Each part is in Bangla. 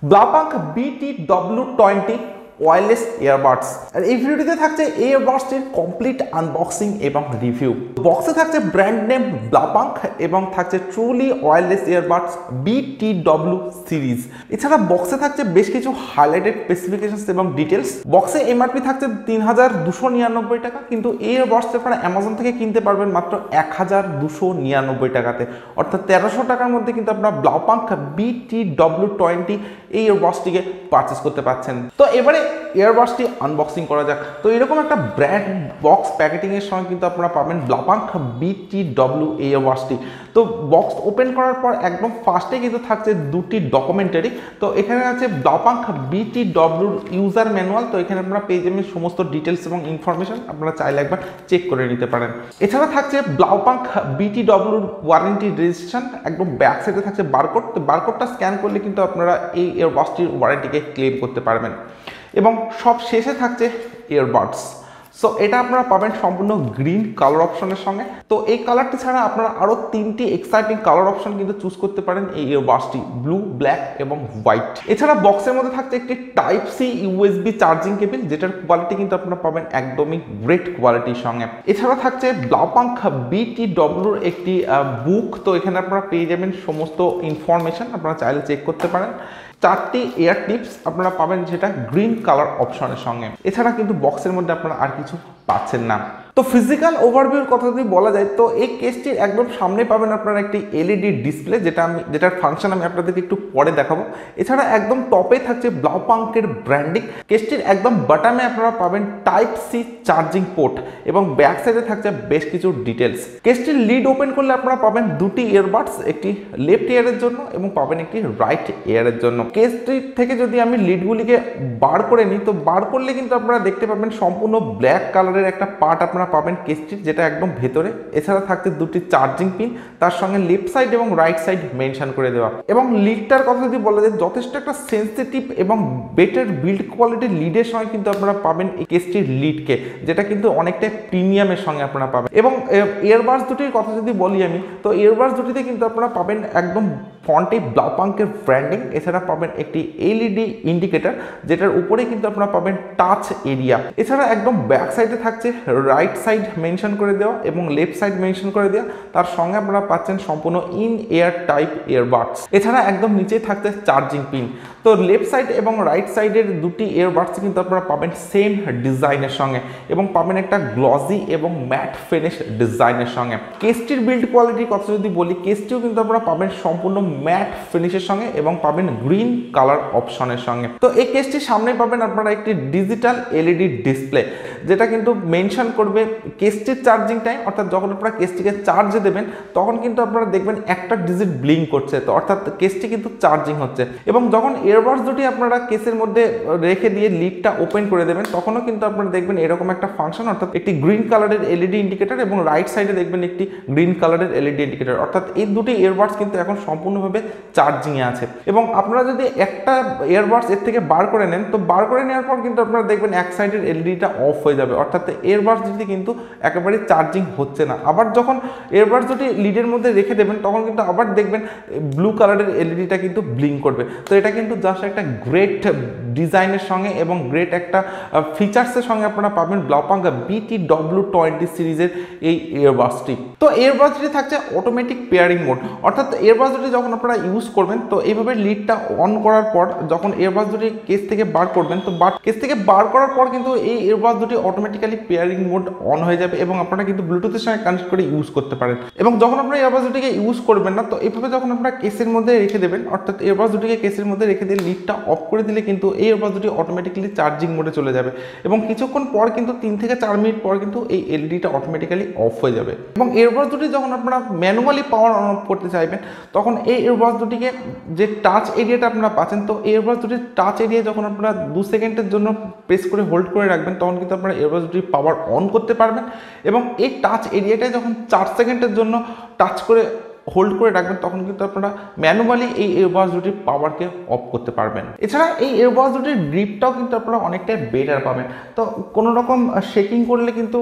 Blaupunkt BTW20 wireless earbuds. আর এই ভিডিওটিতে থাকছে এই ইয়ারবাডসটির কমপ্লিট আনবক্সিং এবং রিভিউ। বক্সে থাকছে ব্র্যান্ড নেম Blaupunkt এবং থাকছে truly wireless earbuds BTW series. এছাড়া বক্সে থাকছে বেশ কিছু হাইলাইটেড স্পেসিফিকেশনস এবং ডিটেলস। বক্সে এমআরপি থাকছে ৩,২৯৯ টাকা, কিন্তু এই ইয়ারবাডসটি আপনারা অ্যামাজন থেকে কিনতে পারবেন মাত্র ১,২৯৯ টাকাতে, অর্থাৎ ১৩০০ টাকার মধ্যে কিন্তু আপনারা Blaupunkt BTW20 এই ইয়ারবাডসটিকে পারচেস করতে পারছেন। তো এবারে ইয়ারবাডসটি আনবক্সিং করা যাক। তো এরকম একটা ব্র্যান্ড বক্স প্যাকেটিং এর সঙ্গে কিন্তু আপনারা পাবেন Blaupunkt BTW এই ইয়ারবাডসটি। তো বক্স ওপেন করার পর একদম ফার্স্টে কিন্তু থাকছে দুটি ডকুমেন্টারি। তো এখানে আছে Blaupunkt BTW ইউজার ম্যানুয়াল। তো এখানে আপনারা পেয়ে যাবেন সমস্ত ডিটেলস এবং ইনফরমেশন, আপনারা চাইলে একবার চেক করে নিতে পারেন। এছাড়া থাকছে Blaupunkt BTW ওয়ারেন্টি রেজিস্ট্রেশন। একদম ব্যাক সাইডে থাকছে বারকোড। তো বারকোডটা স্ক্যান করলে কিন্তু আপনারা এই ইয়ারবাডসটির ওয়ারেন্টিকে ক্লেম করতে পারবেন। এবং সব শেষে থাকছে ইয়ারবাডস। সো এটা আপনারা পাবেন সম্পূর্ণ গ্রিন কালার অপশনের সঙ্গে। তো এই কালারটি ছাড়া আপনারা আরও তিনটি এক্সাইটিং কালার অপশন কিন্তু চুজ করতে পারেন এই ইয়ারবাডসটি, ব্লু, ব্ল্যাক এবং হোয়াইট। এছাড়া বক্সের মধ্যে থাকছে একটি type C USB charging cable, যেটার কোয়ালিটি কিন্তু আপনারা পাবেন একদমই গ্রেট কোয়ালিটির সঙ্গে। এছাড়া থাকছে Blaupunkt BTW একটি বুক। তো এখানে আপনারা পেয়ে যাবেন সমস্ত ইনফরমেশন, আপনারা চাইলে চেক করতে পারেন। 4টি এয়ার টিপস আপনারা পাবেন, যেটা গ্রিন কালার অপশনের সঙ্গে। এছাড়া কিন্তু বক্সের মধ্যে আপনারা আর কিছু পাচ্ছেন না। তো ফিজিক্যাল ওভারভিউর কথা যদি বলা যায়, তো এই কেসটির একদম সামনে পাবেন আপনারা একটি এলইডি ডিসপ্লে, যেটার ফাংশন আমি আপনাদেরকে একটু পরে দেখাবো। এছাড়া একদম টপে থাকছে Blaupunkt-এর ব্র্যান্ডিং। কেসটির একদম বটমে আপনারা পাবেন টাইপ সি চার্জিং পোর্ট এবং ব্যাক সাইডে থাকছে বেশ কিছু ডিটেলস। কেসটির লিড ওপেন করলে আপনারা পাবেন দুটি ইয়ারবাডস, একটি লেফট ইয়ারের জন্য এবং পাবেন একটি রাইট ইয়ারের জন্য। কেসটির থেকে যদি আমি লিডগুলিকে বার করে নিই, তো বার করলে কিন্তু আপনারা দেখতে পাবেন সম্পূর্ণ ব্ল্যাক কালারের একটা পার্ট আপনারা পাবেন কেসটির, যেটা একদম ভেতরে। এছাড়া থাকছে দুটি চার্জিং পিন, তার সঙ্গে লেফট সাইড এবং রাইট সাইড মেনশন করে দেওয়া। এবং লিডটার কথা যদি বলা যায়, যথেষ্ট একটা সেন্সিটিভ এবং বেটার বিল্ড কোয়ালিটির লিডের সঙ্গে কিন্তু আপনারা পাবেন এই কেসটির লিডকে, যেটা কিন্তু অনেকটাই প্রিমিয়ামের সঙ্গে আপনারা পাবেন। এবং ইয়ারবাডস দুটির কথা যদি বলি আমি, তো ইয়ারবাডস দুটিতে কিন্তু আপনারা পাবেন একদম ফ্রন্টে Blaupunkt-এর ব্র্যান্ডিং। এছাড়া পাবেন একটি এলইডি ইন্ডিকেটর, যেটার উপরে কিন্তু আপনারা পাবেন টাচ এরিয়া। এছাড়া একদম ব্যাক সাইডে থাকছে রাইট সাইড মেনশন করে দেওয়া এবং লেফট সাইড মেনশন করে দেওয়া। তার সঙ্গে আপনারা পাচ্ছেন সম্পূর্ণ ইন এয়ার টাইপ ইয়ারবাডস। এছাড়া একদম নিচেই থাকছে চার্জিং পিন। তো লেফট সাইড এবং রাইট সাইডের দুটি ইয়ারবাডস কিন্তু আপনারা পাবেন সেম ডিজাইনের সঙ্গে এবং পাবেন একটা গ্লসি এবং ম্যাট ফিনিশ ডিজাইনের সঙ্গে। কেসটির বিল্ড কোয়ালিটির কথা যদি বলি, কেসটিও কিন্তু আপনারা পাবেন সম্পূর্ণ ম্যাট ফিনিশের সঙ্গে এবং পাবেন গ্রিন কালার অপশনের সঙ্গে। তো এই কেসটির সামনে পাবেন আপনারা একটি ডিজিটাল এলইডি ডিসপ্লে, যেটা কিন্তু মেনশন করবে কেসটির চার্জিং টাইম। অর্থাৎ যখন আপনারা কেসটিকে চার্জে দেবেন, তখন কিন্তু আপনারা দেখবেন একটা ডিজিট ব্লিঙ্ক করছে, তো অর্থাৎ কেসটি কিন্তু চার্জিং হচ্ছে। এবং যখন ইয়ারবাডস দুটি আপনারা কেসের মধ্যে রেখে দিয়ে লিডটা ওপেন করে দেবেন, তখনও কিন্তু আপনারা দেখবেন এরকম একটা ফাংশন, অর্থাৎ একটি গ্রিন কালারের এলইডি ইন্ডিকেটর এবং রাইট সাইডে দেখবেন একটি গ্রিন কালারের এলইডি ইন্ডিকেটর। অর্থাৎ এই দুটি ইয়ারবাডস কিন্তু এখন সম্পূর্ণভাবে চার্জিংয়ে আছে। এবং আপনারা যদি একটা ইয়ারবাডস এর থেকে বার করে নেন, তো বার করে নেওয়ার পর কিন্তু আপনারা দেখবেন এক সাইডের এলইডিটা অফ হয়ে যাবে, অর্থাৎ ইয়ারবাডস দুটি কিন্তু একেবারে চার্জিং হচ্ছে না। আবার যখন ইয়ারবাডস দুটি লিডের মধ্যে রেখে দেবেন, তখন কিন্তু আবার দেখবেন ব্লু কালারের এলইডিটা কিন্তু ব্লিঙ্ক করবে। তো এটা কিন্তু জাস্ট একটা গ্রেট ডিজাইনের সঙ্গে এবং গ্রেট একটা ফিচার্সের সঙ্গে আপনারা পাবেন Blaupunkt BTW20 সিরিজের এই ইয়ারবাডসটি। তো ইয়ারবাডসটি থাকছে অটোমেটিক পেয়ারিং মোড, অর্থাৎ ইয়ারবাডস দুটি যখন আপনারা ইউজ করবেন, তো এইভাবে লিডটা অন করার পর যখন ইয়ারবাডস দুটি কেস থেকে বার করবেন, তো কেস থেকে বার করার পর কিন্তু এই ইয়ারবাডস দুটি অটোমেটিক্যালি পেয়ারিং মোড অন হয়ে যাবে এবং আপনারা কিন্তু ব্লুটুথের সঙ্গে কানেক্ট করে ইউজ করতে পারেন। এবং যখন আপনারা ইয়ারবাডস দুটিকে ইউজ করবেন না, তো এইভাবে যখন আপনারা কেসের মধ্যে রেখে দেবেন, অর্থাৎ ইয়ারবাডস দুটিকে কেসের মধ্যে রেখে দিয়ে লিডটা অফ করে দিলে কিন্তু এই ইয়ারবাডস দুটি অটোমেটিক্যালি চার্জিং মোডে চলে যাবে এবং কিছুক্ষণ পর কিন্তু 3 থেকে 4 মিনিট পর কিন্তু এই এলইডিটা অটোমেটিক্যালি অফ হয়ে যাবে। এবং ইয়ারবাডস দুটি যখন আপনারা ম্যানুয়ালি পাওয়ার অন অফ করতে চাইবেন, তখন এই ইয়ারবাডস দুটিকে যে টাচ এরিয়াটা আপনারা পাচ্ছেন, তো ইয়ারবাডস দুটির টাচ এরিয়া যখন আপনারা 2 সেকেন্ডের জন্য প্রেস করে হোল্ড করে রাখবেন, তখন কিন্তু আপনারা ইয়ারবাডস দুটির পাওয়ার অন করতে পারবেন। এবং এই টাচ এরিয়াটায় যখন 4 সেকেন্ডের জন্য টাচ করে হোল্ড করে রাখবেন তখন কিন্তু আপনারা ম্যানুয়ালি এই ইয়ারবাডস দুটির পাওয়ারকে অফ করতে পারবেন। এছাড়া এই ইয়ারবাডস দুটির গ্রিপটাও কিন্তু আপনারা অনেকটাই বেটার পাবেন। তো কোনো রকম শেকিং করলে কিন্তু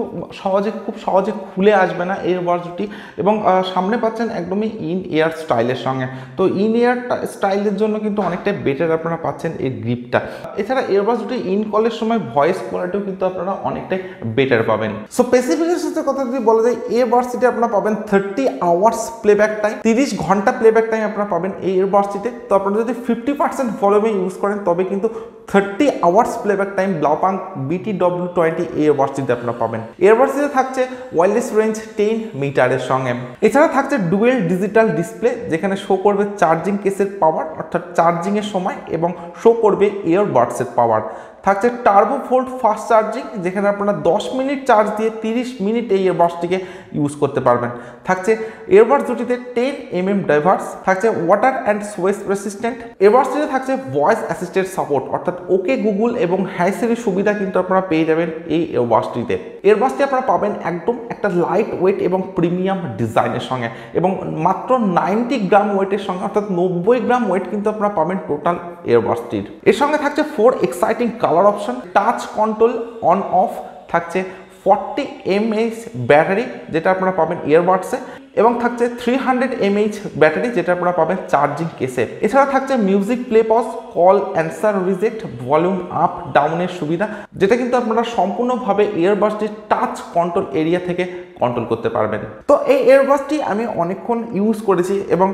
খুব সহজে খুলে আসবে না এই ইয়ারবাডস দুটি, এবং সামনে পাচ্ছেন একদমই ইন এয়ার স্টাইলের সঙ্গে। তো ইন এয়ার স্টাইলের জন্য কিন্তু অনেকটাই বেটার আপনারা পাচ্ছেন এই গ্রিপটা। এছাড়া ইয়ারবাডস দুটি ইন কলের সময় ভয়েস কোয়ালিটিও কিন্তু আপনারা অনেকটাই বেটার পাবেন। সো স্পেসিফিকেশনের কথা যদি বলা যায়, ইয়ারবাডস দুটি আপনারা পাবেন 30 আওয়ার্স প্লেব্যাক টাইম, 30 ঘন্টা প্লেব্যাক টাইম আপনারা পাবেন এই ইয়ারবাডস দুটিতে। তো আপনারা যদি 50% ভলিউমে ইউজ করেন তবে কিন্তু 30 hours playback time Blaupunkt BTW20 earbuds দুটিতে আপনারা পাবেন। ইয়ারবাডস দুটিতে থাকছে ওয়্যারলেস রেঞ্জ 10 মিটারের সঙ্গে। এছাড়া থাকছে ডুয়েল ডিজিটাল ডিসপ্লে, যেখানে শো করবে চার্জিং কেসের পাওয়ার অর্থাৎ চার্জিং এর সময়, এবং শো করবে ইয়ারবাডসের পাওয়ার। থাকছে টার্বো ভোল্ট ফাস্ট চার্জিং, যেখানে আপনারা 10 মিনিট চার্জ দিয়ে 30 মিনিট এই ইয়ারবাডসটিকে ইউজ করতে পারবেন। থাকছে ইয়ারবাডস দুটিতে 10 mm ডাইভার্স, থাকছে ওয়াটার অ্যান্ড সোয়েস রেসিস্ট্যান্ট। ইয়ারবাডসটিতে থাকছে ভয়েস অ্যাসিস্টেন্ট সাপোর্ট অর্থাৎ ওকে গুগল এবং হ্যাঁ সিরি সুবিধা কিন্তু আপনারা পেয়ে যাবেন এই ইয়ারবাডসটিতে। ইয়ারবাডসটি আপনারা পাবেন একদম একটা লাইট ওয়েট এবং প্রিমিয়াম ডিজাইনের সঙ্গে, এবং মাত্র 90 গ্রাম ওয়েটের সঙ্গে অর্থাৎ 90 গ্রাম ওয়েট কিন্তু আপনারা পাবেন টোটাল ইয়ারবাডসটির। এর সঙ্গে থাকছে 4 exciting colour option, touch control on of, থাকছে 40 mAh ব্যাটারি যেটা আপনারা পাবেন ইয়ারবাডসে, এবং থাকছে 300 mAh ব্যাটারি যেটা আপনারা পাবেন চার্জিং কেসে। এছাড়া থাকছে music play pause, call answer reject, volume up ডাউনের সুবিধা, যেটা কিন্তু আপনারা সম্পূর্ণভাবে ইয়ারবাডসটির টাচ কন্ট্রোল এরিয়া থেকে কন্ট্রোল করতে পারবেন। তো এই ইয়ারবাডসটি আমি অনেকক্ষণ ইউজ করেছি, এবং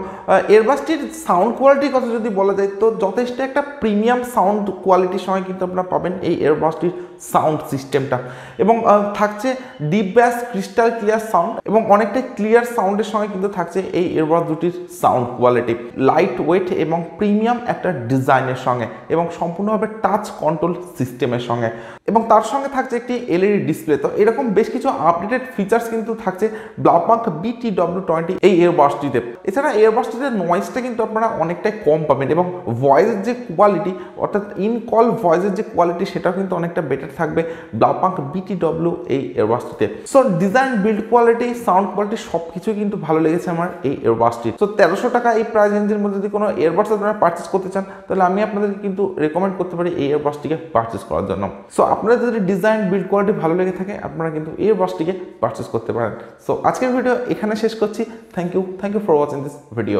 ইয়ারবাডসটির সাউন্ড কোয়ালিটির কথা যদি বলা যায় তো যথেষ্ট একটা প্রিমিয়াম সাউন্ড কোয়ালিটির সঙ্গে কিন্তু আপনারা পাবেন এই ইয়ারবাডসটির সাউন্ড সিস্টেমটা, এবং থাকছে ডিপ ব্যাস ক্রিস্টাল ক্লিয়ার সাউন্ড, এবং অনেকটা ক্লিয়ার সাউন্ডের সঙ্গে কিন্তু থাকছে এই ইয়ারবাডস দুটির সাউন্ড কোয়ালিটি, লাইট ওয়েট এবং প্রিমিয়াম একটা ডিজাইনের সঙ্গে, এবং সম্পূর্ণভাবে টাচ কন্ট্রোল সিস্টেমের সঙ্গে, এবং তার সঙ্গে থাকছে একটি এলইডি ডিসপ্লে। তো এরকম বেশ কিছু আপডেটেড ফিচার্স কিন্তু থাকছে Blaupunkt BTW20 এই ইয়ারবাডসটিতে। এছাড়া ইয়ারবাডসটিতে নয়েজটা কিন্তু আপনারা অনেকটাই কম পাবেন, এবং ভয়েসের যে কোয়ালিটি অর্থাৎ ইন কল ভয়েসের যে কোয়ালিটি সেটাও কিন্তু অনেকটা বেটার থাকবে Blaupunkt BTW এই ইয়ারবাডসটিতে। So design, build quality, sound quality সবকিছু কিন্তু ভালো লেগেছে আমার এই ইয়ারবাডসটির। তো 1300 টাকা এই প্রাইস রেঞ্জের মধ্যে যদি কোনো ইয়ারবাডস আপনারা পারচেস করতে চান তাহলে আমি আপনাদেরকে কিন্তু রেকমেন্ড করতে পারি এই ইয়ারবাডসটিকে পারচেস করার জন্য। সো আপনাদের যদি ডিজাইন, বিল্ড কোয়ালিটি ভালো লেগে থাকে আপনারা কিন্তু এই ইয়ারবাডসটিকে পারচেস করতে পারেন। সো আজকের ভিডিও এখানে শেষ করছি। Thank you for watching this video.